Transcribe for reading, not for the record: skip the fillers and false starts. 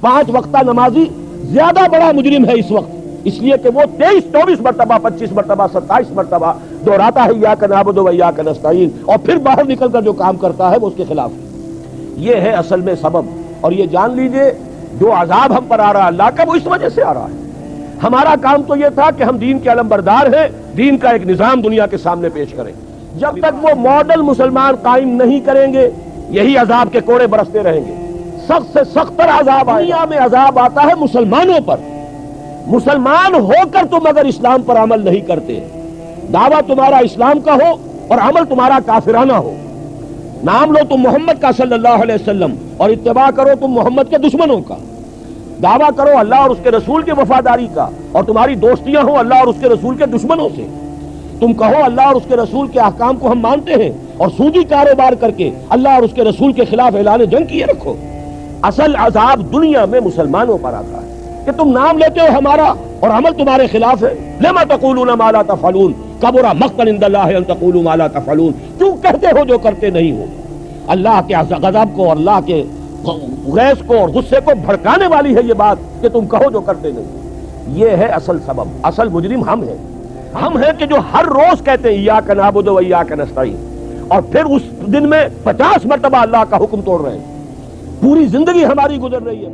5 وقتہ نمازی زیادہ بڑا مجرم ہے اس وقت، اس لیے کہ وہ 23-24 مرتبہ 25 مرتبہ 27 مرتبہ دہراتا ہے ایاک نعبد و ایاک نستعین، اور پھر باہر نکل کر جو کام کرتا ہے وہ اس کے خلاف ہے۔ یہ ہے اصل میں سبب، اور یہ جان لیجئے جو عذاب ہم پر آ رہا ہے اللہ کا وہ اس وجہ سے آ رہا ہے۔ ہمارا کام تو یہ تھا کہ ہم دین کے علمبردار ہیں، دین کا ایک نظام دنیا کے سامنے پیش کریں۔ جب تک وہ ماڈل مسلمان قائم نہیں کریں گے یہی عذاب کے کوڑے برستے رہیں گے۔ سخت سے سخت تر عذاب دنیا میں عذاب آتا ہے مسلمانوں پر۔ مسلمان ہو کر تم اگر اسلام پر عمل نہیں کرتے، دعویٰ تمہارا اسلام کا ہو اور عمل تمہارا کافرانہ ہو، نام لو تم محمد کا صلی اللہ علیہ وسلم اور اتباع کرو تم محمد کے دشمنوں کا، دعویٰ کرو اللہ اور اس کے رسول کی وفاداری کا اور تمہاری دوستیاں ہوں اللہ اور اس کے رسول کے دشمنوں سے، تم کہو اللہ اور اس کے رسول کے احکام کو ہم مانتے ہیں اور سودی کاروبار کر کے اللہ اور اس کے رسول کے خلاف اعلان جنگ کیے رکھو۔ اصل عذاب دنیا میں مسلمانوں پر آتا ہے کہ تم نام لیتے ہو ہمارا اور عمل تمہارے خلاف ہے۔ لما تقولون ما لا تفعلون کبر مقتا عند اللہ ان تقولوا ما لا تفعلون، کیوں کہتے ہو جو کرتے نہیں ہو؟ اللہ کے غضب کو اور اللہ کے غیظ کو اور غصے کو بھڑکانے والی ہے یہ بات کہ تم کہو جو کرتے نہیں۔ یہ ہے اصل سبب، اصل مجرم ہم ہیں کہ جو ہر روز کہتے ہیں ایاک نعبد و ایاک نستعین، اور پھر اس دن میں 50 مرتبہ اللہ کا حکم توڑ رہے ہیں۔ پوری زندگی ہماری گزر رہی ہے